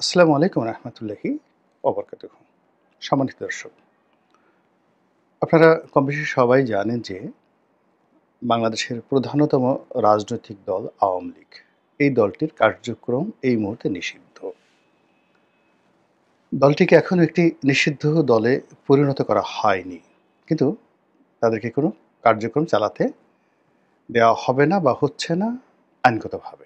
আসসালামু আলাইকুম রহমতুল্লাহি ওবরকাতুহু। সম্মানিত দর্শক, আপনারা কমবেশি সবাই জানেন যে বাংলাদেশের প্রধানতম রাজনৈতিক দল আওয়ামী লীগ। এই দলটির কার্যক্রম এই মুহূর্তে নিষিদ্ধ। দলটিকে এখনো একটি নিষিদ্ধ দলে পরিণত করা হয়নি, কিন্তু তাদেরকে কোনো কার্যক্রম চালাতে দেওয়া হবে না বা হচ্ছে না আইনগতভাবে।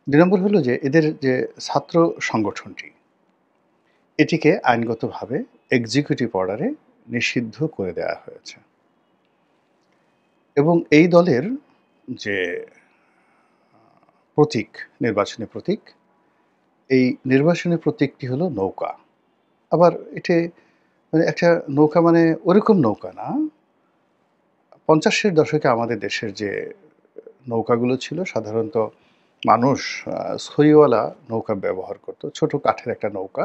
২ নম্বর হলো যে এদের যে ছাত্র সংগঠনটি, এটিকে আইনগতভাবে এক্সিকিউটিভ অর্ডারে নিষিদ্ধ করে দেওয়া হয়েছে। এবং এই দলের যে প্রতীক, নির্বাচনী প্রতীক, এই নির্বাচনী প্রতীকটি হলো নৌকা। আবার এটি মানে একটা নৌকা মানে ওরকম নৌকা না। ৫০-এর দশকে আমাদের দেশের যে নৌকাগুলো ছিল সাধারণত মানুষ ছড়িওয়ালা নৌকা ব্যবহার করত। ছোট কাঠের একটা নৌকা।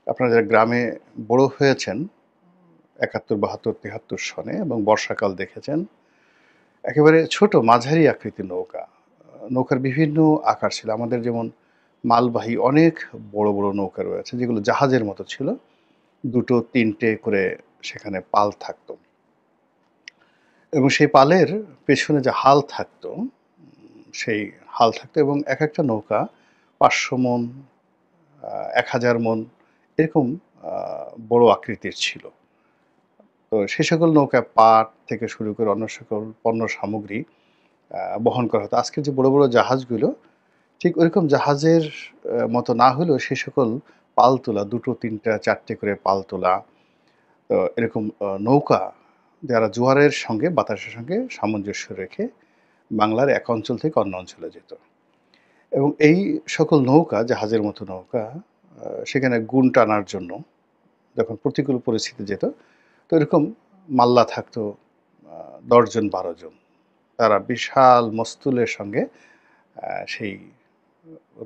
আপনারা যারা গ্রামে বড় হয়েছেন ৭১, ৭২, ৭৩ সনে এবং বর্ষাকাল দেখেছেন, একেবারে ছোট মাঝারি আকৃতির নৌকা। নৌকার বিভিন্ন আকার ছিল। আমাদের যেমন মালবাহী অনেক বড়, বড় নৌকা রয়েছে যেগুলো জাহাজের মতো ছিল। ২ টো ৩ টে করে সেখানে পাল থাকতো। এবং সেই পালের পেছনে যে হাল থাকতো, সেই হাল থাকতো এবং একেকটা নৌকা ৫০০ মণ, ১,০০০ মণ এরকম আ বড় আকৃতির ছিল। তো সে সকল নৌকা পাট থেকে শুরু করে অন্য সকল পণ্য সামগ্রী বহন করা হতো। আজকের যে বড়, বড় জাহাজগুলো ঠিক ওইরকম জাহাজের মতো না হলেও সে সকল পাল তোলা ২ টো ৩ টা ৪ টে করে পাল তোলা, তো এরকম নৌকা যারা জোয়ারের সঙ্গে বাতাসের সঙ্গে সামঞ্জস্য রেখে বাংলার এক অঞ্চল থেকে অন্য অঞ্চলে যেত। এবং এই সকল নৌকা, জাহাজের মতো নৌকা সেখানে গুণ টানার জন্য যখন প্রতিকূল পরিস্থিতি যেত, তো এরকম মাল্লা থাকতো ১০ জন ১২ জন। তারা বিশাল মস্তুলের সঙ্গে সেই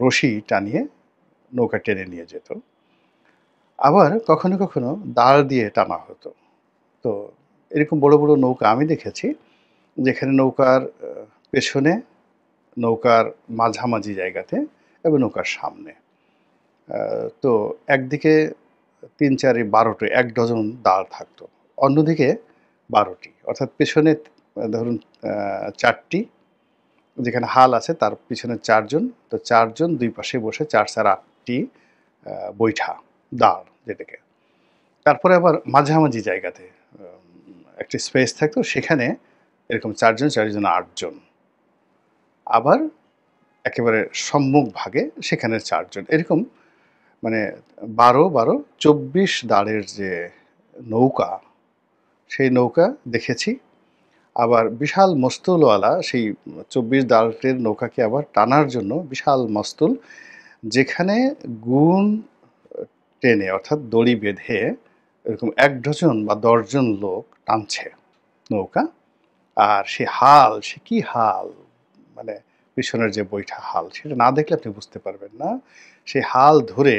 রশি টানিয়ে নৌকা টেনে নিয়ে যেত। আবার কখনো, কখনো দাঁড় দিয়ে টানা হতো। তো এরকম বড়, বড় নৌকা আমি দেখেছি যেখানে নৌকার পেছনে, নৌকার মাঝামাঝি জায়গাতে এবং নৌকার সামনে। তো একদিকে ৩, ৪ ১২ টি ১ ডজন দাঁড় থাকতো। অন্যদিকে ১২ টি। অর্থাৎ পেছনে ধরুন ৪ টি, যেখানে হাল আছে তার পিছনে ৪ জন। তো ৪ জন ২ পাশে বসে ৪, ৪ ৮ টি বৈঠা, দাঁড় যেটাকে। তারপরে আবার মাঝামাঝি জায়গাতে একটি স্পেস থাকতো, সেখানে এরকম ৪ জন ৪ জন ৮ জন। আবার একেবারে সম্মুখ ভাগে সেখানে ৪ জন। এরকম মানে ১২, ১২, ২৪ দাঁড়ের যে নৌকা, সেই নৌকা দেখেছি। আবার বিশাল মস্তুলওয়ালা সেই ২৪ দাঁড়ের নৌকাকে আবার টানার জন্য বিশাল মস্তুল, যেখানে গুণ টেনে অর্থাৎ দড়ি বেঁধে এরকম ১ ডজন বা ১০ জন লোক টানছে নৌকা। আর সে হাল, সে কি হাল! মানে পিছনের যে বৈঠা হাল, সেটা না দেখলে আপনি বুঝতে পারবেন না। সেই হাল ধরে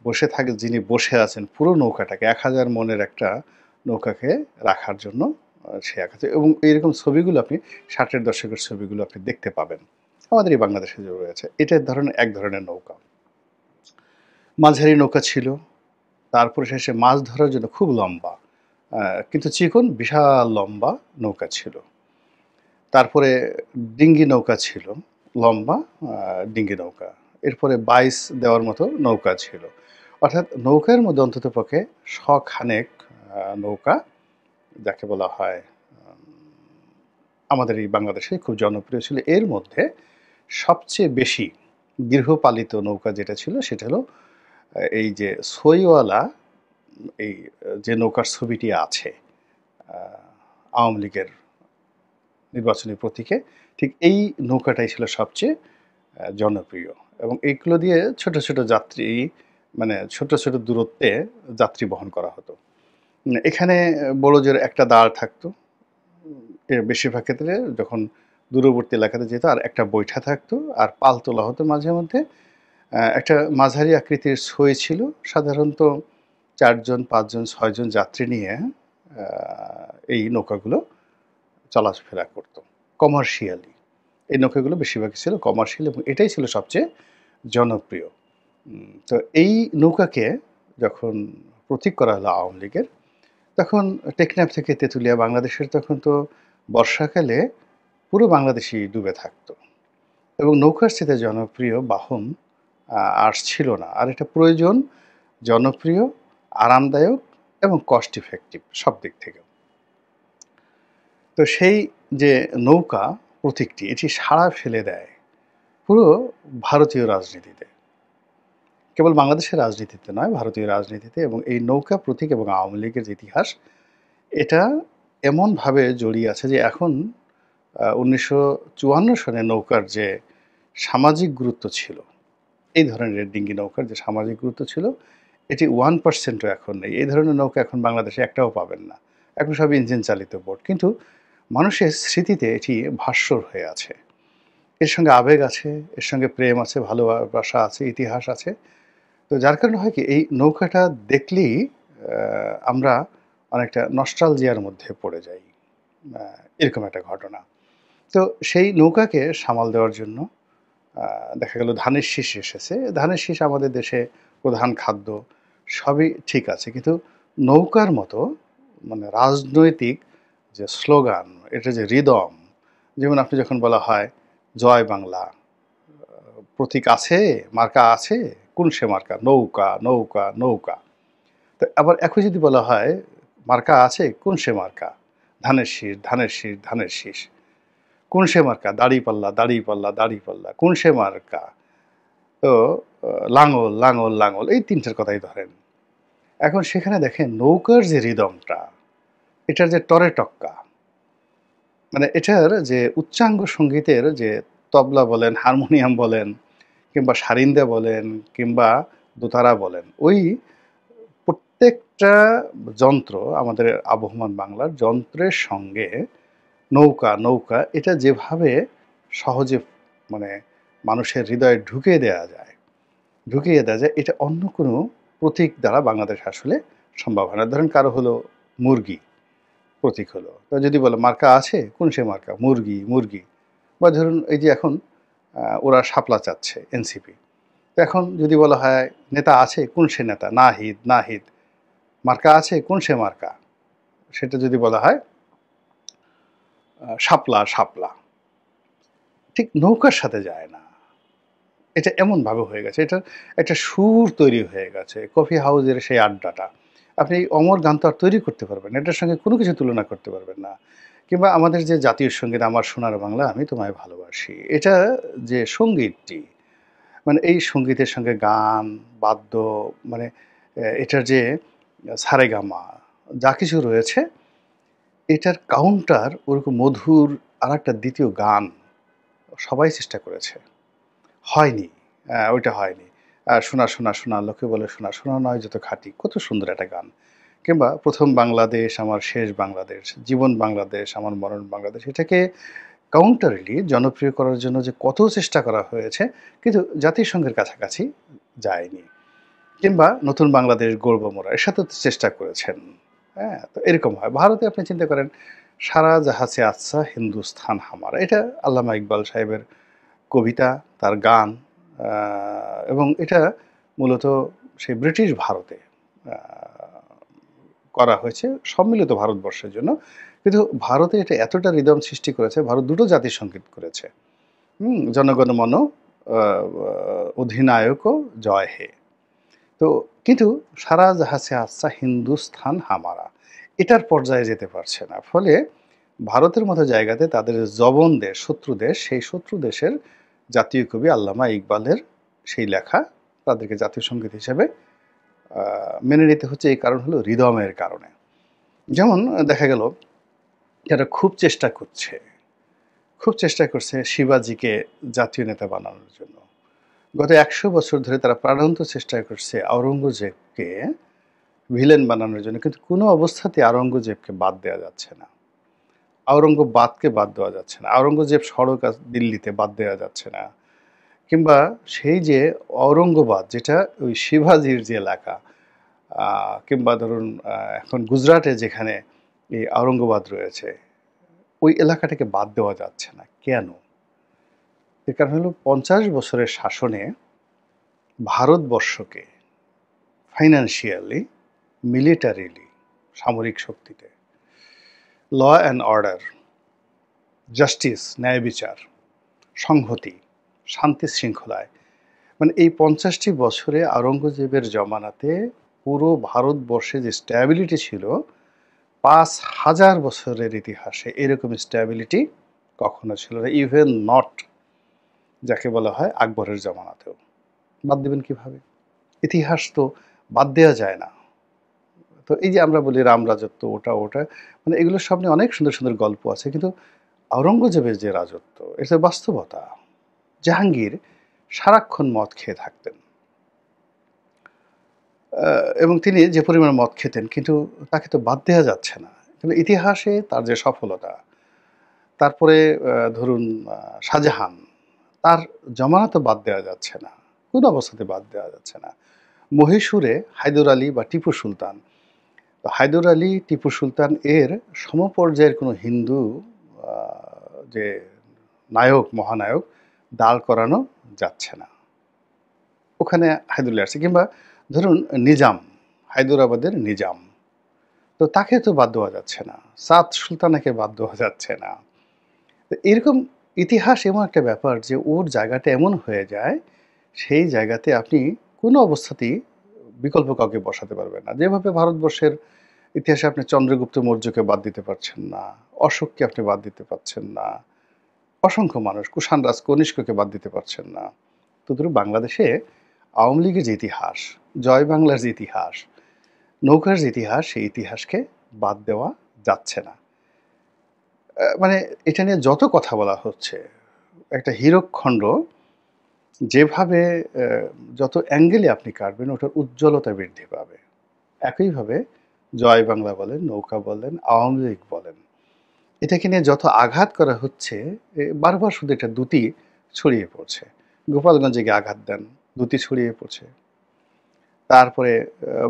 বসে থাকে যিনি বসে আছেন পুরো নৌকাটাকে ১,০০০ মণের একটা নৌকাকে রাখার জন্য সে এবং এইরকম ছবিগুলো আপনি ৬০-এর দশকের ছবিগুলো আপনি দেখতে পাবেন। আমাদের এই বাংলাদেশে যে রয়েছে, এটা এক ধরনের নৌকা। মাঝারি নৌকা ছিল। তারপরে শেষে মাছ ধরার জন্য খুব লম্বা, কিন্তু চিকন বিশাল লম্বা নৌকা ছিল। তারপরে ডিঙ্গি নৌকা ছিল, লম্বা ডিঙ্গি নৌকা। এরপরে বাইস দেওয়ার মতো নৌকা ছিল। অর্থাৎ নৌকার মধ্যে অন্ততপক্ষে শ'খানেক নৌকা, যাকে বলা হয় আমাদের এই বাংলাদেশে খুব জনপ্রিয় ছিল। এর মধ্যে সবচেয়ে বেশি গৃহপালিত নৌকা যেটা ছিল সেটা হলো এই যে সইওয়ালা, এই যে নৌকার ছবিটি আছে আওয়ামী লীগের নির্বাচনী প্রতীকে, ঠিক এই নৌকাটাই ছিল সবচেয়ে জনপ্রিয়। এবং এইগুলো দিয়ে ছোট, ছোট যাত্রী, মানে ছোট, ছোট দূরত্বে যাত্রী বহন করা হতো। এখানে বড় জোর একটা দাঁড় থাকতো। এর বেশিরভাগ ক্ষেত্রে যখন দূরবর্তী এলাকাতে যেত আর একটা বৈঠা থাকতো আর পাল তোলা হতো মাঝে মধ্যে। একটা মাঝারি আকৃতির ছই ছিল। সাধারণত ৪ জন, ৫ জন, ৬ জন যাত্রী নিয়ে আ এই নৌকাগুলো চলাফেরা করত কমার্শিয়ালি। এই নৌকাগুলো বেশিরভাগই ছিল কমার্শিয়াল এবং এটাই ছিল সবচেয়ে জনপ্রিয়। তো এই নৌকাকে যখন প্রতীক করা হলো আওয়ামী লীগের, তখন টেকনাফ থেকে তেঁতুলিয়া বাংলাদেশের তখন তো বর্ষাকালে পুরো বাংলাদেশই ডুবে থাকতো এবং নৌকার চেয়ে জনপ্রিয় বাহন আর ছিল না। আর এটা প্রয়োজন, জনপ্রিয়, আরামদায়ক এবং কস্ট ইফেক্টিভ সব দিক থেকে। তো সেই যে নৌকা প্রতীকটি এটি সাড়া ফেলে দেয় পুরো ভারতীয় রাজনীতিতে, কেবল বাংলাদেশের রাজনীতিতে নয়, ভারতীয় রাজনীতিতে। এবং এই নৌকা প্রতীক এবং আওয়ামী লীগের যে ইতিহাস, এটা এমনভাবে জড়িয়ে আছে যে এখন 1954 সনে নৌকার যে সামাজিক গুরুত্ব ছিল, এই ধরনের ডিঙ্গি নৌকার যে সামাজিক গুরুত্ব ছিল, এটি 1%ও এখন নেই। এই ধরনের নৌকা এখন বাংলাদেশে একটাও পাবেন না। এখন সব ইঞ্জিন চালিত বোট, কিন্তু মানুষের স্মৃতিতে এটি ভাস্বর হয়ে আছে। এর সঙ্গে আবেগ আছে, এর সঙ্গে প্রেম আছে, ভালোবাসা আছে, ইতিহাস আছে। তো যার কারণে হয় কি, এই নৌকাটা দেখলেই আমরা অনেকটা নস্টালজিয়ার মধ্যে পড়ে যাই। এরকম একটা ঘটনা। তো সেই নৌকাকে সামাল দেওয়ার জন্য দেখা গেল ধানের শীষ এসেছে। ধানের শীষ আমাদের দেশে প্রধান খাদ্য, সবই ঠিক আছে। কিন্তু নৌকার মতো মানে রাজনৈতিক যে স্লোগান, এটা যে রিদম, যেমন আপনি যখন বলা হয় জয় বাংলা, প্রতীক আছে, মার্কা আছে, কোন সে মার্কা? নৌকা, নৌকা, নৌকা। তো আবার একই যদি বলা হয় মার্কা আছে, কোন সে মার্কা? ধানের শীষ, ধানের শীষ, ধানের শীষ। কোন সে মার্কা? দাড়িপাল্লা, দাড়িপাল্লা, দাড়িপাল্লা। কোন সে মার্কা? তো লাঙল, লাঙল, লাঙল, এই তিনটার কথাই ধরেন। এখন সেখানে দেখেন নৌকার যে রিদমটা, এটার যে টরে টক্কা, মানে এটার যে উচ্চাঙ্গ সঙ্গীতের যে তবলা বলেন, হারমোনিয়াম বলেন, কিংবা সারিন্দা বলেন, কিংবা দোতারা বলেন, ওই প্রত্যেকটা যন্ত্র, আমাদের আবহমান বাংলার যন্ত্রের সঙ্গে নৌকা, নৌকা এটা যেভাবে সহজে মানে মানুষের হৃদয়ে ঢুকিয়ে দেওয়া যায়, এটা অন্য কোনো প্রতীক দ্বারা বাংলাদেশ আসলে সম্ভব হয় না। ধরেন কারো হলো মুরগি, প্রতীক হলো। তো যদি বলে মার্কা আছে, কোন সে মার্কা? মুরগি, মুরগি। বা ধরুন এই যে এখন ওরা শাপলা চাচ্ছে এনসিপি। তো এখন যদি বলা হয় নেতা আছে, কোন সে নেতা? নাহিদ, নাহিদ। মার্কা আছে, কোন সে মার্কা? সেটা যদি বলা হয় শাপলা, শাপলা। ঠিক নৌকার সাথে যায় না। এটা এমনভাবে হয়ে গেছে, এটার একটা সুর তৈরি হয়ে গেছে, কফি হাউসের সেই আড্ডাটা। আপনি অমর গান তো আর তৈরি করতে পারবেন না, এটার সঙ্গে কোনো কিছু তুলনা করতে পারবেন না। কিংবা আমাদের যে জাতীয় সঙ্গীত আমার সোনার বাংলা আমি তোমায় ভালোবাসি, এটা যে সঙ্গীতটি, মানে এই সঙ্গীতের সঙ্গে গান, বাদ্য, মানে এটার যে সারেগামা যা কিছু রয়েছে, এটার কাউন্টার ওরকম মধুর আরেকটা দ্বিতীয় গান সবাই চেষ্টা করেছে, হয়নি। ওইটা হয়নি। শোনা, শোনা, শোনা, লোকে বলে শোনা, শোনা নয় যত খাঁটি। কত সুন্দর একটা গান। কিংবা 'প্রথম বাংলাদেশ আমার শেষ বাংলাদেশ', 'জীবন বাংলাদেশ আমার মরণ বাংলাদেশ', এটাকে কাউন্টারলি জনপ্রিয় করার জন্য যে কত চেষ্টা করা হয়েছে, কিন্তু জাতিসংঘের কাছাকাছি যায়নি। কিংবা 'নতুন বাংলাদেশ গড়ব মোরা', এর সাথেও তো চেষ্টা করেছেন। হ্যাঁ? তো এরকম হয়। ভারতে আপনি চিন্তা করেন 'সারা জাহাঁ সে আচ্ছা হিন্দুস্তান হামারা', এটা আল্লামা ইকবাল সাহেবের কবিতা, তার গান, এবং এটা মূলত সেই ব্রিটিশ ভারতে আ করা হয়েছে সম্মিলিত ভারতবর্ষের জন্য। কিন্তু ভারতে এটা এতটা রিদম সৃষ্টি করেছে, ভারত দুটো জাতীয় সংগীত করেছে। জনগণ মন আ অধিনায়কও জয় হে। তো কিন্তু সারা জাহাঁ সে আচ্ছা হিন্দুস্থান হামারা, এটার পর্যায়ে যেতে পারছে না। ফলে ভারতের মতো জায়গাতে তাদের জবন দেশ, শত্রু দেশ, সেই শত্রু দেশের জাতীয় কবি আল্লামা ইকবালের সেই লেখা তাদেরকে জাতীয় সঙ্গীত হিসেবে মেনে নিতে হচ্ছে। এই কারণ হলো রিদমের কারণে। যেমন দেখা গেল যারা খুব চেষ্টা করছে শিবাজিকে জাতীয় নেতা বানানোর জন্য। গত ১০০ বছর ধরে তারা প্রাণান্ত চেষ্টা করছে আওরঙ্গজেবকে ভিলেন বানানোর জন্য, কিন্তু কোনো অবস্থাতেই আওরঙ্গজেবকে বাদ দেওয়া যাচ্ছে না। আওরঙ্গবাদকে বাদ দেওয়া যাচ্ছে না। আওরঙ্গজেব সড়ক দিল্লিতে বাদ দেওয়া যাচ্ছে না। কিংবা সেই যে ঔরঙ্গাবাদ, যেটা ওই শিবাজির যে এলাকা, কিংবা ধরুন এখন গুজরাটে যেখানে এই ঔরঙ্গাবাদ রয়েছে, ওই এলাকাটাকে বাদ দেওয়া যাচ্ছে না। কেন? এর কারণ হলো ৫০ বছরের শাসনে ভারতবর্ষকে ফাইন্যান্সিয়ালি, মিলিটারিলি, সামরিক শক্তিতে, ল অ্যান্ড অর্ডার, জাস্টিস, ন্যায় বিচার, সংহতি, শান্তি শৃঙ্খলায়, মানে এই 50টি বছরে আওরঙ্গজেবের জমানাতে পুরো ভারতবর্ষে যে স্ট্যাবিলিটি ছিল, 5000 বছরের ইতিহাসে এরকম স্ট্যাবিলিটি কখনো ছিল না, ইভেন নট যাকে বলা হয় আকবরের জমানাতেও। বাদ দেবেন কিভাবে? ইতিহাস তো বাদ দেওয়া যায় না। তো এই যে আমরা বলি রাম রাজত্ব, ওটা ওটা, মানে এগুলোর সামনে অনেক সুন্দর সুন্দর গল্প আছে, কিন্তু আওরঙ্গজেবের যে রাজত্ব, এটা বাস্তবতা। জাহাঙ্গীর সারাক্ষণ মদ খেয়ে থাকতেন, এবং তিনি যে পরিমাণ মদ খেতেন, কিন্তু তাকে তো বাদ দেওয়া যাচ্ছে না। কিন্তু ইতিহাসে তার যে সফলতা, তারপরে ধরুন শাহজাহান, তার জমানা তো বাদ দেওয়া যাচ্ছে না, কোনো অবস্থাতে বাদ দেওয়া যাচ্ছে না। মহীশূরে হায়দর আলী বা টিপু সুলতান, হায়দর আলী, টিপু সুলতান এর সমপর্যায়ের কোনো হিন্দু যে নায়ক, মহানায়ক দাঁড় করানো যাচ্ছে না। ওখানে হায়দর আলী আসছে, কিংবা ধরুন নিজাম, হায়দরাবাদের নিজাম, তো তাকে তো বাদ দেওয়া যাচ্ছে না, সাদ সুলতানাকে বাদ দেওয়া যাচ্ছে না। এরকম ইতিহাস এমন একটা ব্যাপার যে ওর জায়গাটা এমন হয়ে যায়, সেই জায়গাতে আপনি কোনো অবস্থাতেই বিকল্প কাউকে বসাতে পারবেন না। যেভাবে ভারতবর্ষের ইতিহাসে আপনি চন্দ্রগুপ্ত মৌর্যকে বাদ দিতে পারছেন না, অশোককে আপনি বাদ দিতে পারছেন না, অসংখ্য মানুষ, কুষাণ রাজ কনিষ্ককে বাদ দিতে পারছেন না। তদ্রুপ বাংলাদেশে আওয়ামী লীগের যে ইতিহাস, জয় বাংলার যে ইতিহাস, নৌকার যে ইতিহাস, সেই ইতিহাসকে বাদ দেওয়া যাচ্ছে না। মানে এটা নিয়ে যত কথা বলা হচ্ছে, একটা হীরকখণ্ড যেভাবে যত অ্যাঙ্গেলে আপনি কাটবেন, ওটার উজ্জ্বলতা বৃদ্ধি পাবে। একইভাবে জয় বাংলা বলেন, নৌকা বলেন, আওয়ামী লীগ বলেন, এটাকে নিয়ে যত আঘাত করা হচ্ছে, বারবার শুধু একটা দ্যুতি ছড়িয়ে পড়ছে। গোপালগঞ্জে গিয়ে আঘাত দেন, দ্যুতি ছড়িয়ে পড়ছে। তারপরে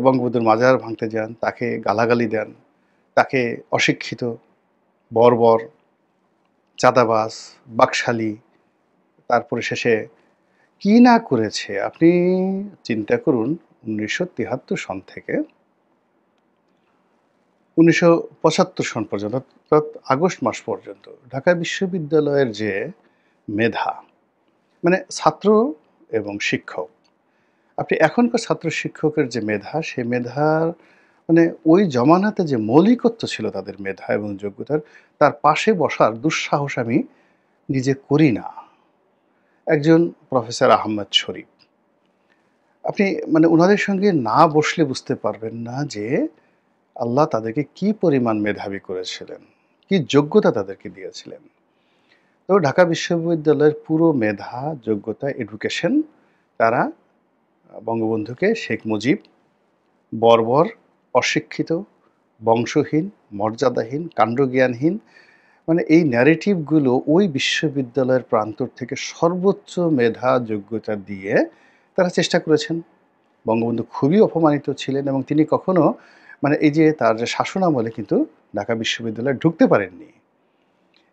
বঙ্গবন্ধুর মাজার ভাঙতে যান, তাকে গালাগালি দেন, তাকে অশিক্ষিত, বর্বর, চাঁদাবাজ, বাকশালী, তারপরে শেষে কি না করেছে। আপনি চিন্তা করুন, 1973 সন থেকে 1975 সন পর্যন্ত, অর্থাৎ আগস্ট মাস পর্যন্ত ঢাকা বিশ্ববিদ্যালয়ের যে মেধা, মানে ছাত্র এবং শিক্ষক, আপনি এখনকার ছাত্র শিক্ষকের যে মেধা, সেই মেধার মানে ওই জমানাতে যে মৌলিকত্ব ছিল তাদের মেধা এবং যোগ্যতার, তার পাশে বসার দুঃসাহস আমি নিজে করি না। একজন প্রফেসর আহমদ শরীফ, আপনি মানে ওনাদের সঙ্গে না বসলে বুঝতে পারবেন না যে আল্লাহ তাদেরকে কি পরিমাণ মেধাবী করেছিলেন, কি যোগ্যতা তাদেরকে দিয়েছিলেন। তো ঢাকা বিশ্ববিদ্যালয়ের পুরো মেধা, যোগ্যতা, এডুকেশন, তারা বঙ্গবন্ধুকে শেখ মুজিব বর্বর, অশিক্ষিত, বংশহীন, মর্যাদাহীন, কাণ্ডজ্ঞানহীন, মানে এই ন্যারেটিভগুলো ওই বিশ্ববিদ্যালয়ের প্রান্তর থেকে সর্বোচ্চ মেধা, যোগ্যতা দিয়ে তারা চেষ্টা করেছেন। বঙ্গবন্ধু খুবই অপমানিত ছিলেন, এবং তিনি কখনো মানে এই যে তার যে শাসনামলে কিন্তু ঢাকা বিশ্ববিদ্যালয়ে ঢুকতে পারেননি,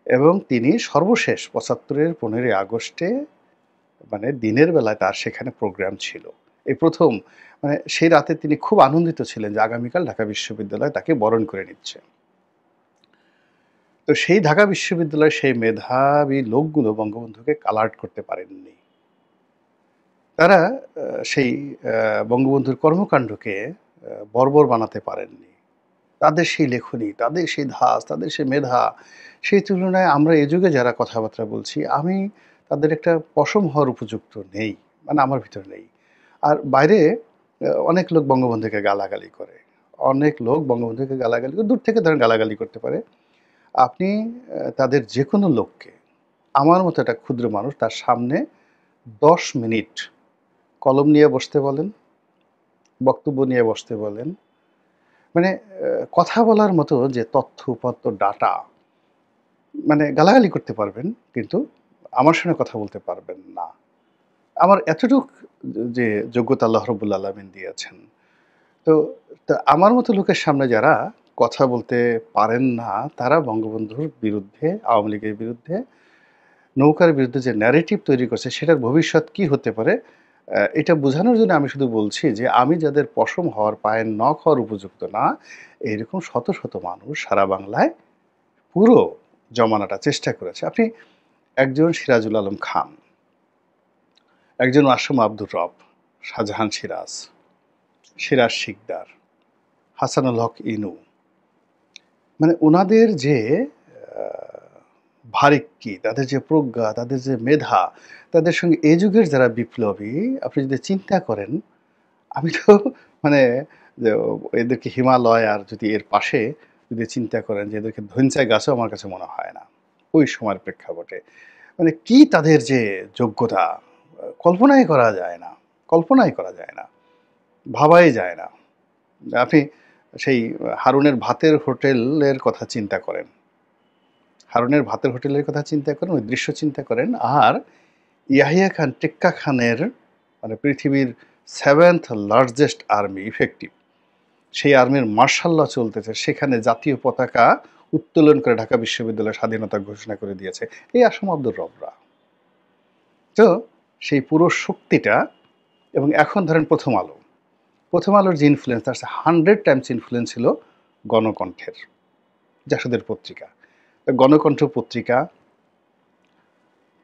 এবং তিনি সর্বশেষ 75-এর 15ই আগস্টে মানে দিনের বেলায় তার সেখানে প্রোগ্রাম ছিল। এই প্রথম, মানে সেই রাতে তিনি খুব আনন্দিত ছিলেন যে আগামীকাল ঢাকা বিশ্ববিদ্যালয় তাকে বরণ করে নিচ্ছে। তো সেই ঢাকা বিশ্ববিদ্যালয়ের সেই মেধাবী লোকগুলো বঙ্গবন্ধুকে কালার্ট করতে পারেননি। তারা সেই বঙ্গবন্ধুর কর্মকাণ্ডকে বর্বর বানাতে পারেননি। তাদের সেই লেখনী, তাদের সেই ধাঁচ, তাদের সেই মেধা, সেই তুলনায় আমরা এ যুগে যারা কথাবার্তা বলছি, আমি তাদের একটা পশম হওয়ার উপযুক্ত নেই, মানে আমার ভিতরে নেই। আর বাইরে অনেক লোক বঙ্গবন্ধুকে গালাগালি করে, অনেক লোক বঙ্গবন্ধুকে গালাগালি করে, দূর থেকে ধরেন গালাগালি করতে পারে। আপনি তাদের যে কোনো লোককে, আমার মতো একটা ক্ষুদ্র মানুষ, তার সামনে 10 মিনিট কলম নিয়ে বসতে বলেন, বক্তব্য নিয়ে বসতে বলেন, মানে কথা বলার মতো যে তথ্য, উপাত্ত, ডাটা, মানে গালাগালি করতে পারবেন, কিন্তু আমার সঙ্গে কথা বলতে পারবেন না। আমার এতটুক যে যোগ্যতা আল্লাহ রাব্বুল আলামিন দিয়েছেন। তো আমার মতো লোকের সামনে যারা কথা বলতে পারেন না, তারা বঙ্গবন্ধুর বিরুদ্ধে, আওয়ামী লীগের বিরুদ্ধে, নৌকার বিরুদ্ধে যে ন্যারেটিভ তৈরি করছে, সেটার ভবিষ্যৎ কি হতে পারে, এটা বোঝানোর জন্য আমি শুধু বলছি যে আমি যাদের পশম হওয়ার, পায়ের নখ হওয়ার উপযুক্ত না, এরকম শত, শত মানুষ সারা বাংলায় পুরো জমানাটা চেষ্টা করেছে। আপনি একজন সিরাজুল আলম খান, একজন মাসুম আব্দুর রব, শাহজাহান সিরাজ, সিরাজ শিকদার, হাসানুল হক ইনু, মানে উনাদের যে ভারিক্কি, তাদের যে প্রজ্ঞা, তাদের যে মেধা, তাদের সঙ্গে এ যুগের যারা বিপ্লবী, আপনি যদি চিন্তা করেন, আমি তো মানে যে এদেরকে হিমালয় আর যদি এর পাশে যদি চিন্তা করেন যে এদেরকে ধইঞ্চা গাছও আমার কাছে মনে হয় না ওই সময়ের প্রেক্ষাপটে। মানে কি তাদের যে যোগ্যতা, কল্পনাই করা যায় না, কল্পনাই করা যায় না, ভাবাই যায় না। আপনি সেই হারুনের ভাতের হোটেলের কথা চিন্তা করেন, হারুনের ভাতের হোটেলের কথা চিন্তা করেন, ওই দৃশ্য চিন্তা করেন, আর ইয়াহিয়া খান টেক্কা খানের মানে পৃথিবীর 7th লার্জেস্ট আর্মি ইফেক্টিভ, সেই আর্মির মার্শাল ল চলতেছে, সেখানে জাতীয় পতাকা উত্তোলন করে ঢাকা বিশ্ববিদ্যালয়ের স্বাধীনতা ঘোষণা করে দিয়েছে এই আসম আব্দুর রবরা। তো সেই পুরো শক্তিটা, এবং এখন ধরেন প্রথম আলো, প্রথম আলোর যে ইনফ্লুয়েন্স, তার 100 টাইমস ইনফ্লুয়েন্স ছিল গণকণ্ঠের, জাসদের পত্রিকা, গণকণ্ঠ পত্রিকা,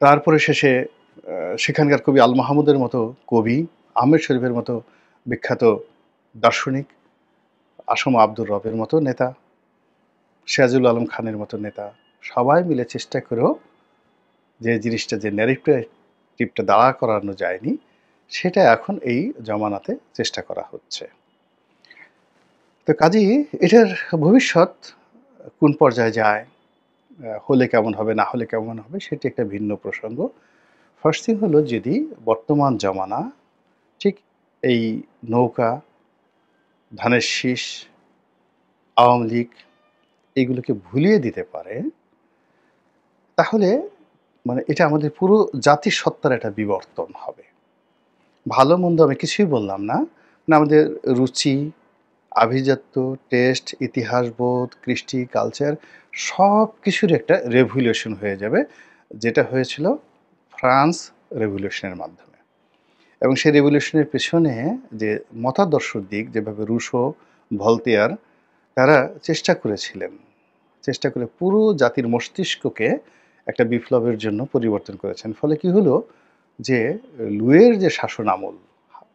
তারপরে শেষে সেখানকার কবি আল মাহমুদের মতো কবি, আহমেদ শরীফের মতো বিখ্যাত দার্শনিক, আসম আব্দুর রবের মতো নেতা, সিরাজুল আলম খানের মতো নেতা, সবাই মিলে চেষ্টা করেও যে জিনিসটা, যে ন্যারেটিভটা দাঁড়া করানো যায়নি, সেটা এখন এই জমানাতে চেষ্টা করা হচ্ছে। তো কাজেই এটার ভবিষ্যৎ কোন পর্যায়ে যায়, হলে কেমন হবে, না হলে কেমন হবে, সেটি একটা ভিন্ন প্রসঙ্গ। ফার্স্ট থিং হলো, যদি বর্তমান জমানা ঠিক এই নৌকা, ধানের শীষ, আওয়ামী লীগ এগুলোকে ভুলিয়ে দিতে পারে, তাহলে মানে এটা আমাদের পুরো জাতির সত্তার একটা বিবর্তন হবে। ভালো মন্দ আমি কিছুই বললাম না, মানে আমাদের রুচি, আভিজাত্য, টেস্ট, ইতিহাসবোধ, কৃষ্টি, কালচার সব কিছুর একটা রেভলিউশন হয়ে যাবে, যেটা হয়েছিল ফ্রান্স রেভলিউশনের মাধ্যমে। এবং সেই রেভলিউশনের পেছনে যে মতাদর্শ দিক, যেভাবে রুশো, ভলতেয়ার তারা চেষ্টা করেছিলেন, চেষ্টা করে পুরো জাতির মস্তিষ্ককে একটা বিপ্লবের জন্য পরিবর্তন করেছেন। ফলে কি হলো, যে লুইয়ের যে শাসন আমল,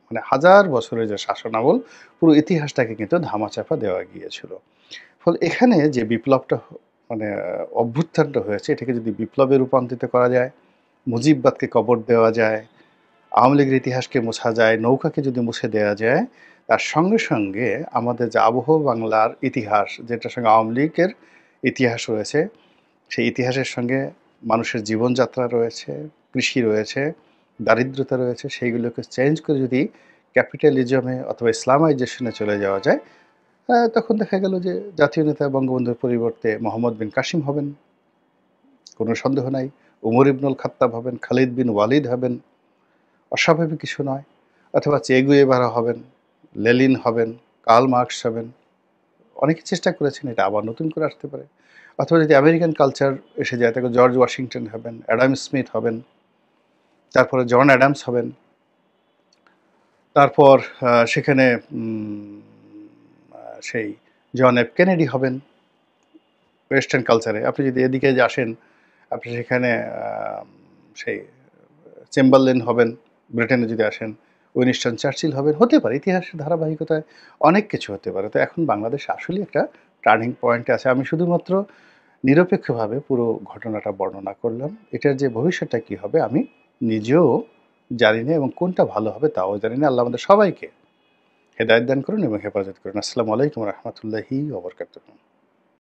মানে হাজার বছরের যে শাসন আমল, পুরো ইতিহাসটাকে কিন্তু ধামাচাপা দেওয়া গিয়েছিল। ফলে এখানে যে বিপ্লবটা মানে অভ্যুত্থানটা হয়েছে, এটাকে যদি বিপ্লবে রূপান্তরিত করা যায়, মুজিববাদকে কবর দেওয়া যায়, আওয়ামী লীগের ইতিহাসকে মোছা যায়, নৌকাকে যদি মুছে দেওয়া যায়, তার সঙ্গে সঙ্গে আমাদের যে আবহ বাংলার ইতিহাস, যেটার সঙ্গে আওয়ামী লীগের ইতিহাস রয়েছে, সেই ইতিহাসের সঙ্গে মানুষের জীবনযাত্রা রয়েছে, কৃষি রয়েছে, দারিদ্রতা রয়েছে, সেইগুলোকে চেঞ্জ করে যদি ক্যাপিটালিজমে অথবা ইসলামাইজেশনে চলে যাওয়া যায়, তখন দেখা গেল যে জাতীয় নেতা বঙ্গবন্ধুর পরিবর্তে মোহাম্মদ বিন কাসিম হবেন, কোনো সন্দেহ নাই। উমর ইবনুল খাত্তাব হবেন, খালিদ বিন ওয়ালিদ হবেন, অস্বাভাবিক কিছু নয়। অথবা চে গুয়েভারা হবেন, লেনিন হবেন, কার্ল মার্কস হবেন। অনেকে চেষ্টা করেছেন, এটা আবার নতুন করে আসতে পারে। অথবা যদি আমেরিকান কালচার এসে যায়, তাকে জর্জ ওয়াশিংটন হবেন, অ্যাডাম স্মিথ হবেন, তারপরে জন অ্যাডামস হবেন, তারপর সেখানে সেই জন এফ কেনেডি হবেন ওয়েস্টার্ন কালচারে। আপনি যদি এদিকে যে আসেন, আপনি সেখানে সেই চেম্বারলেন হবেন, ব্রিটেনে যদি আসেন উইনস্টন চার্চিল হবেন, হতে পারে ইতিহাসের ধারাবাহিকতায় অনেক কিছু হতে পারে। তো এখন বাংলাদেশ আসলে একটা টার্নিং পয়েন্টে আছে। আমি শুধুমাত্র নিরপেক্ষভাবে পুরো ঘটনাটা বর্ণনা করলাম। এটার যে ভবিষ্যৎটা কী হবে আমি নিজেও জানি না, এবং কোনটা ভালো হবে তাও জানি না। আল্লাহ আমাদের সবাইকে হেদায়েত দান করুন এবং হেফাজত করুন। আসসালামু আলাইকুম রহমতুল্লাহি ওয়া বারাকাতুহু।